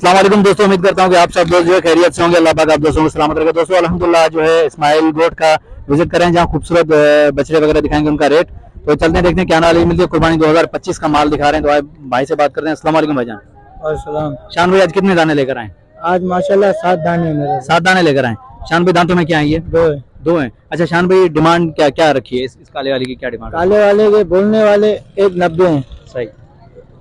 अस्सलाम वालेकुम दोस्तों, उम्मीद करता हूँ कि आप सब दोस्त जो है खैरियत से होंगे। अल्लाह पाक आप दोस्तों को सलामत रखे। दोस्तों अल्हम्दुलिल्लाह जो है इस्माइल गोट का विजिट करें जहाँ खूबसूरत बछड़े वगैरह दिखाएंगे, उनका रेट। तो चलते हैं, देखते हैं क्या नाली मिलती है। कुर्बानी 2025 का माल दिखा रहे हैं, तो आए भाई से बात करते हैं। अस्सलाम वालेकुम भाईजान। और सलाम। शान भाई आज कितने दाने लेकर आए? आज माशाल्लाह 7 दाने मेरे। 7 दाने लेकर आए। शान भाई दांतों में क्या है ये? 2 है। 2 है। अच्छा शान भाई डिमांड क्या क्या रखी है इस काले वाली की? क्या डिमांड? काले वाले के बोलने वाले 190 हैं। सही।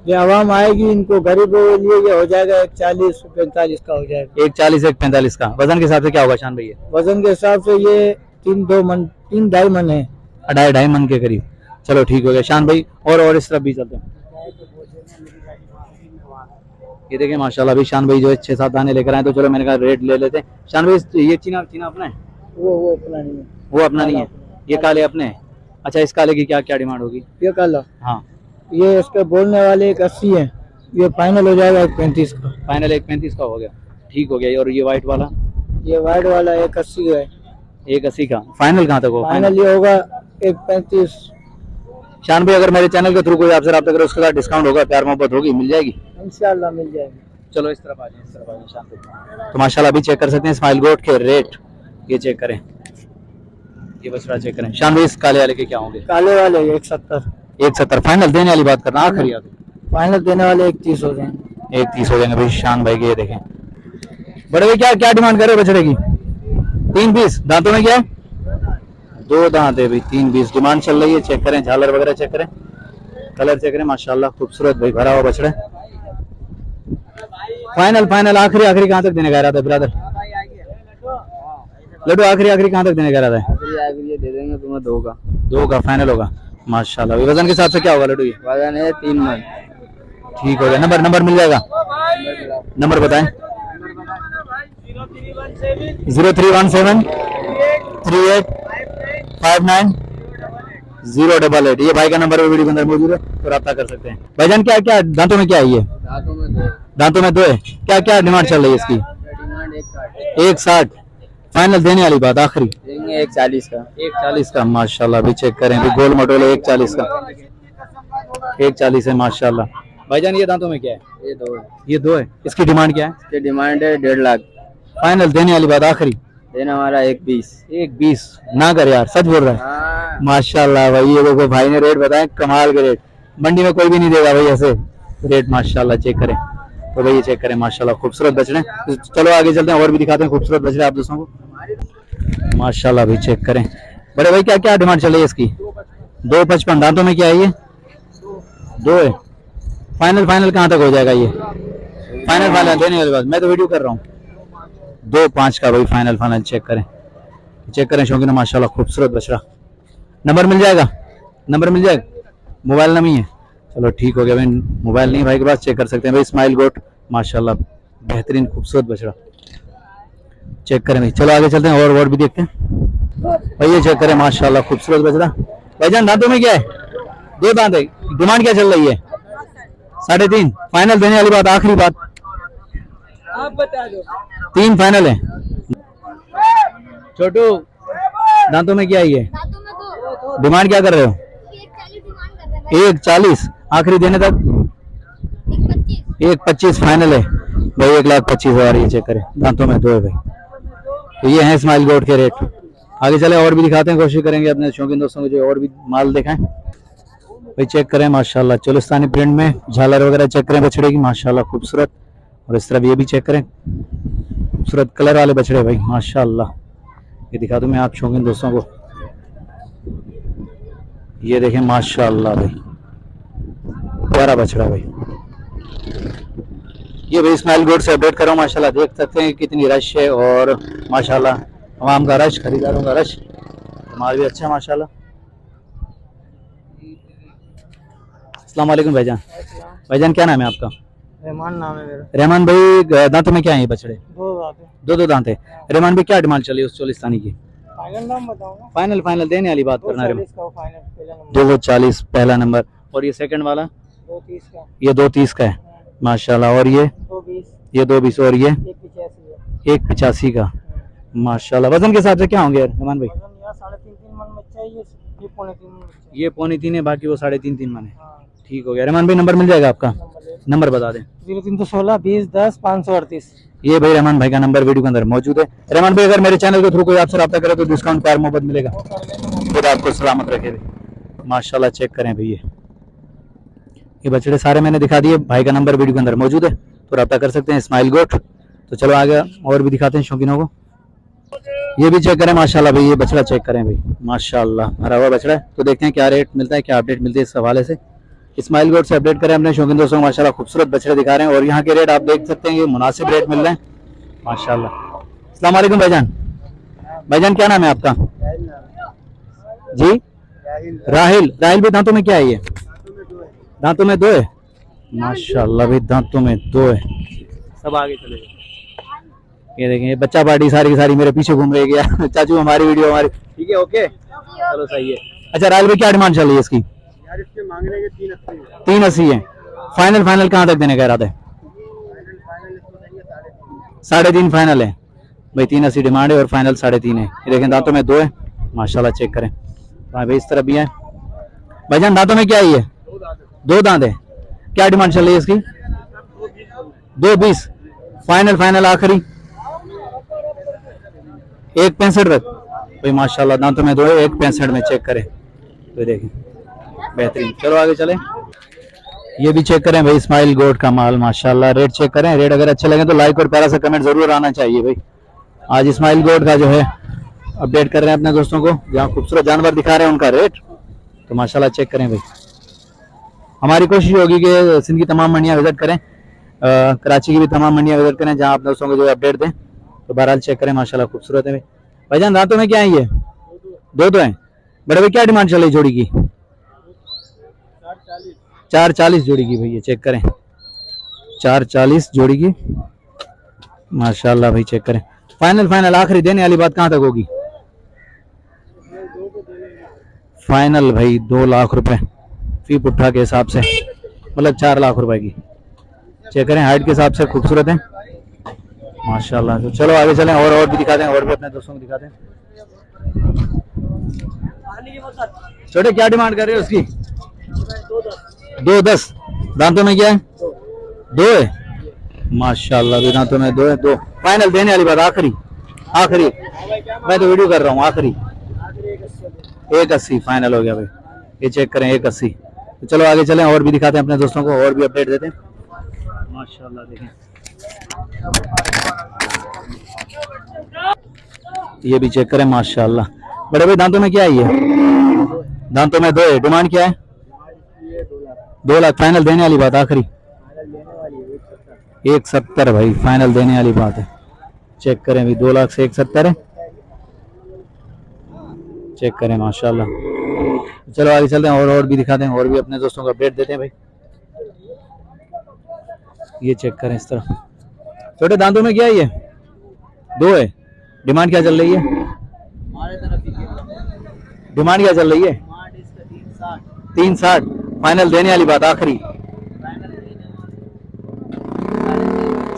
ये आवाम आएगी, इनको गरीबों के लिए ये हो जाएगा 140-45 का हो जाएगा। 140 145 का। वजन के हिसाब से क्या होगा शान भाई? वजन के हिसाब से ये 3-2 मन है। 2.5 मन के करीब। चलो ठीक हो गया शान भाई। और इस तरफ भी चलते हैं। ये देखें माशाल्लाह अभी शान भाई जो है 6-7 दाने लेकर आए, तो चलो मैंने कहा रेट ले लेते हैं। शान भाई ये चीना अपना है? वो अपना नहीं है। वो अपना नहीं है, ये काले अपने हैं। अच्छा इस काले की क्या क्या डिमांड होगी? ये काला, हाँ ये इसके बोलने वाले 180 है। ये फाइनल हो जाएगा 135 का। फाइनल 135 का हो गया, ठीक हो गया। और ये व्हाइट वाला? ये वाइट वाला 180 है। 180 का। फाइनल कहाँ तक होगा? फाइनल ये होगा 135। शान भाई अगर मेरे चैनल के थ्रू कोई आपसे रब्ता करे उसके साथ डिस्काउंट होगा, प्यार मोहब्बत होगी, मिल जाएगी इंशाल्लाह मिल जाएगी। चलो इस तरफ आ जाए, इस तरफ आ जाए शान भाई। तो माशाल्लाह अभी चेक कर सकते हैं इस्माइल गोट के रेट। ये चेक करें, ये बछड़ा चेक करें। शान भाई इस काले वाले के क्या होंगे? काले वाले 170। 170 फाइनल देने वाली बात करना, आखिरी फाइनल देने वाले 130 हो जाएंगे। 130 हो जाएंगे भाई शान भाई के। ये देखें बड़े भाई क्या क्या डिमांड कर रहे हो बछड़े की? 3 पीस। दांतों में क्या है? 2 दांत है भाई, 3 पीस डिमांड चल रही है। चेक करें, झालर वगैरह चेक करें, कलर चेक करें, माशाल्लाह खूबसूरत भाई भरा हुआ बछड़ा। फाइनल आखिरी कहाँ तक देने का इरादा है ब्रदर? लड्डू आखिरी कहाँ तक देने का इरादा है? दे देंगे तुम्हें 2 का। 2 का फाइनल होगा माशाल्लाह। वजन के हिसाब से क्या होगा लड्डू ये? वजन है 3 मन। ठीक हो गया। नंबर मिल जाएगा? नंबर बताएं। 0317 3859 088। ये भाई का नंबर वीडियो के अंदर मौजूद है, तो रब्ता कर सकते हैं। भाईजान क्या क्या दांतों में क्या है ये? दांतों में 2 है। क्या क्या डिमांड चल रही है इसकी? डिमांड 160 फाइनल देने वाली बात आखिरी? देंगे 140 का। 140 का माशाल्लाह। अभी चेक करें, अभी गोल मटोल 140 का। 140 है माशाल्लाह। भाईजान ये दांतों में क्या है? ये 2 है। ये 2 है। इसकी डिमांड क्या है? इसकी डिमांड है 1.5 लाख। फाइनल देने वाली बात आखिरी? देना हमारा 120। 120 ना कर यार, सच बोल रहा है? हाँ। माशाल्लाह भाई ये देखो भाई ने रेट बताए, कमाल के रेट। मंडी में कोई भी नहीं देगा भाई ऐसे रेट माशाल्लाह। चेक करें तो भाई ये चेक करें माशाल्लाह खूबसूरत बछड़े। तो चलो आगे चलते हैं और भी दिखाते हैं खूबसूरत बछड़े आप दोस्तों को। माशाल्लाह भाई चेक करें। बड़े भाई क्या क्या डिमांड चल रही है इसकी? 255। दांतों में क्या है ये? 2 है। फाइनल कहाँ तक हो जाएगा ये? फाइनल देने वाली बात, मैं तो वीडियो कर रहा हूँ। 2.5 का भाई फाइनल चेक करें शौकीन माशाल्लाह खूबसूरत बछड़ा। नंबर मिल जाएगा? मोबाइल नहीं है? चलो ठीक हो गया भाई, मोबाइल नहीं भाई के पास, चेक कर सकते हैं भाई। इस्माइल गोट माशाल्लाह बेहतरीन खूबसूरत बछड़ा। चेक करें भाई, चलो आगे चलते हैं और भी देखते हैं भाई। ये चेक करें माशाल्लाह खूबसूरत बछड़ा। भाईजान दांतों में क्या है? 2 दांत है। डिमांड क्या चल रही है? 3.5 फाइनल देने वाली बात आखिरी बात? आप बता दो। 3 फाइनल है। छोटू दांतों में क्या है ये? डिमांड क्या कर रहे हो? 140 आखिरी देने तक? 125 फाइनल है भाई। 1,25,000। ये चेक करें, दांतों में 2 है भाई। तो ये है इस्माइल गोट के रेट। आगे चले और भी दिखाते हैं, कोशिश करेंगे अपने शौकीन दोस्तों को जो और भी माल दिखाएं भाई। चेक करें माशाल्लाह चोलिस्तानी प्रिंट में झालर वगैरह चेक करें बछड़े की माशाल्लाह खूबसूरत। और इस तरफ ये भी चेक करें, खूबसूरत कलर वाले बछड़े भाई माशाल्लाह। ये दिखा दूं मैं आप शौकीन दोस्तों को। ये देखें माशाल्लाह भाई प्यारा बछड़ा भाई। ये भाई इस्माइल गोट से अपडेट कर रहा हूँ माशाल्लाह। देख सकते हैं कितनी रश है और माशाल्लाह तमाम का रश, खरीदारों का रश, माल भी अच्छा है माशाल्लाह। अस्सलाम वालेकुम भाईजान। भाईजान क्या नाम है आपका? रहमान नाम है मेरा। रहमान भाई दांतों में क्या है ये बछड़े? 2 दांत है। 2 दांत है। रहमान भाई क्या डिमांड चली उस चोलिस्तानी की? फाइनल नाम बताओ ना। फाइनल देने वाली बात करना है। 240 240 पहला नंबर। और ये सेकंड वाला? 230 का। ये 230 का है माशाल्लाह। और ये 220। ये 220। और ये 185 का माशाल्लाह। वजन के हिसाब से क्या होंगे रहमान भाई? 3.5 मन में चाहिए। ये 3.5 मन। ये 3.5 है, बाकी वो 3.5 मन है। ठीक हो गया रहमान भाई। नंबर मिल जाएगा आपका? नंबर बता दें। 0316 20 10 538। ये भाई रहमान भाई का नंबर वीडियो के अंदर मौजूद है। रहमान भाई अगर मेरे चैनल के थ्रू कोई आपसे रब्ता करे तो डिस्काउंट प्यार मोहब्बत मिलेगा। खुद आपको सलामत रखे भाई। माशाल्लाह चेक करें भाई, ये बछड़े सारे मैंने दिखा दिए। भाई का नंबर वीडियो के अंदर मौजूद है, तो रब्ता कर सकते हैं। इस्माइल गोट। तो चलो आगे और भी दिखाते हैं शौकीनों को। ये भी चेक करें माशाल्लाह भाई, ये बछड़ा चेक करें भाई माशाल्लाह, भरा हुआ बछड़ा है। तो देखते हैं क्या रेट मिलता है, क्या अपडेट मिलती है इस हवाले से। इस्माइल गोट से अपडेट करें अपने शौकीन दोस्तों को। माशाल्लाह खूबसूरत बछड़े दिखा रहे हैं और यहाँ के रेट आप देख सकते हैं, ये मुनासिब रेट मिल रहे हैं माशाल्लाह। अस्सलाम वालेकुम भाईजान। भाईजान क्या नाम है आपका? जी राहिल। राहिल भी दांतों में क्या है ये? दांतों में दो है माशाल्लाह भाई, दांतों में दो है। सब आगे चले गए। ये देखें, ये बच्चा पार्टी सारी की सारी मेरे पीछे घूम रही है। चाचू हमारी वीडियो हमारी ठीक है, ओके चलो सही है। अच्छा राहिल भाई क्या डिमांड चल रही है इसकी? यार इसके मांग रहे हैं 380 है। फाइनल कहाँ तक देने का इरादा है? 3.5 फाइनल है भाई। 380 डिमांड है और फाइनल 3.5 है। ये देखें दांतों में दो है माशाल्लाह, चेक करें भाई। इस तरफ भी है भाईजान, दांतों में क्या है ये? 2 दांत है। क्या डिमांड चल रही है इसकी? 220 फाइनल आखिरी 165 तक भाई माशाल्लाह। दांतों में दो है, 165 में चेक करें। तो देखें बेहतरीन। चलो आगे चले। ये भी चेक करें भाई, इस्माइल गोट का माल माशाल्लाह। रेट चेक करें, रेट अगर अच्छे लगे तो लाइक और प्यारा सा कमेंट जरूर आना चाहिए भाई। आज इस्माइल गोट का जो है अपडेट कर रहे हैं अपने दोस्तों को, जहाँ खूबसूरत जानवर दिखा रहे हैं उनका रेट। तो माशाल्लाह चेक करें भाई। हमारी कोशिश होगी कि सिंध की तमाम मंडियाँ विजिट करें, कराची की भी तमाम मंडियाँ विजिट करें, जहाँ आप दोस्तों को जो अपडेट दें। तो बहरहाल चेक करें माशाल्लाह खूबसूरत है भाई। भाईजान दांतों में क्या है ये? 2 हैं। बड़े भाई क्या डिमांड चल रही जोड़ी की? 440 जोड़ी की भाई, ये चेक करें 440 जोड़ी की माशाल्लाह भाई। चेक करें फाइनल आखिरी देने वाली बात कहाँ तक होगी? फाइनल भाई 2 लाख रुपए फी पुट्ठा के हिसाब से, मतलब 4 लाख रुपए की। चेक करें हाइट के हिसाब से खूबसूरत है माशाल्लाह। तो चलो आगे चलें और भी दिखाते हैं, और भी अपने दोस्तों को दिखाते हैं। छोटे क्या डिमांड कर रहे हो उसकी? 210। दांतों में क्या है? 2 है माशाल्लाह भी, दांतों में 2 है। 2 फाइनल देने वाली बात आखिरी मैं तो वीडियो कर रहा हूँ। आखिरी 180 फाइनल हो गया भाई। ये चेक करें 180। तो चलो आगे चलें और भी दिखाते हैं अपने दोस्तों को, और भी अपडेट देते हैं माशाल्लाह। देखें ये भी चेक करें माशाल्लाह। बड़े भाई दांतों में क्या है ये? दांतों में 2 है। डिमांड क्या है? 2 लाख फाइनल देने वाली बात आखिरी 170 भाई, फाइनल देने वाली बात है। चेक करें भाई 2 लाख से 170 है। चेक करें माशाल्लाह। चलो आगे चलते हैं और भी दिखाते हैं, और भी अपने दोस्तों को अपडेट देते हैं भाई। ये चेक करें इस तरह। छोटे दांतों में क्या है ये? 2 है। डिमांड क्या चल रही है? डिमांड क्या चल रही है? 360 फाइनल देने वाली बात आखिरी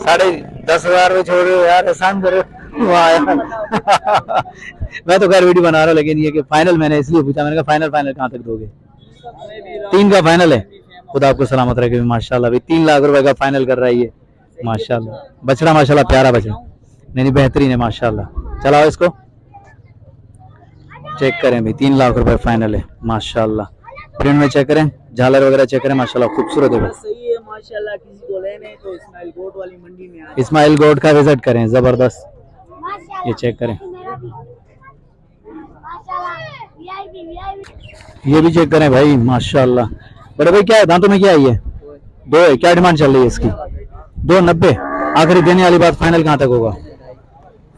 10,500 में छोड़ रहे हो यार, एहसान करो। वाह यार। मैं तो खैर वीडियो बना रहा हूँ, लेकिन ये कि फाइनल मैंने इसलिए पूछा, मैंने कहा फाइनल कहाँ तक दोगे? 3 का फाइनल है। खुदा आपको सलामत रखे माशाल्लाह भाई। 3 लाख रुपए का फाइनल कर रहा है ये माशाल्लाह। बछड़ा माशाल्लाह प्यारा बछड़ा, नहीं बेहतरीन है माशाल्लाह। चलाओ इसको, चेक करें भाई 3 लाख रुपए फाइनल है माशाल्लाह। प्रिंट में चेक करें, झालर वगैरह चेक करें माशाल्लाह, खूबसूरत है सही है माशाल्लाह। किसी को लेने तो इस्माइल गोट वाली मंडी में आए। इस्माइल गोट का विजिट करें, जबरदस्त। ये चेक करें, ये भी चेक करें भाई माशाल्लाह। बड़े भाई क्या है दांतों में क्या है ये? 2 है। क्या डिमांड चल रही है इसकी? 290 आखिरी देने वाली बात। फाइनल कहाँ तक होगा?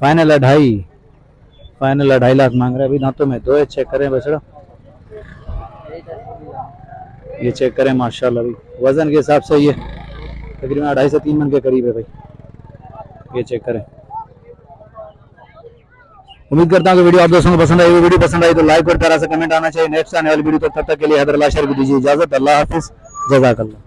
फाइनल 2.5 लाख मांग रहा है अभी। दांतों में 2 है। चेक करें बछड़ा, ये चेक करें माशाल्लाह भाई। वजन के हिसाब से ये तकरीबन 2.5 से 3 मन के करीब है भाई। ये चेक करें। उम्मीद करता हूँ कि वीडियो आप दोस्तों को पसंद आई। वीडियो पसंद आई तो लाइक और प्यारा सा कमेंट आना चाहिए। नेक्स्ट आने वाली वीडियो तब तक के लिए हैदर अल्लाह शेर को दीजिए इजाजत। अल्लाह हाफिज, जज़ाकल्लाह।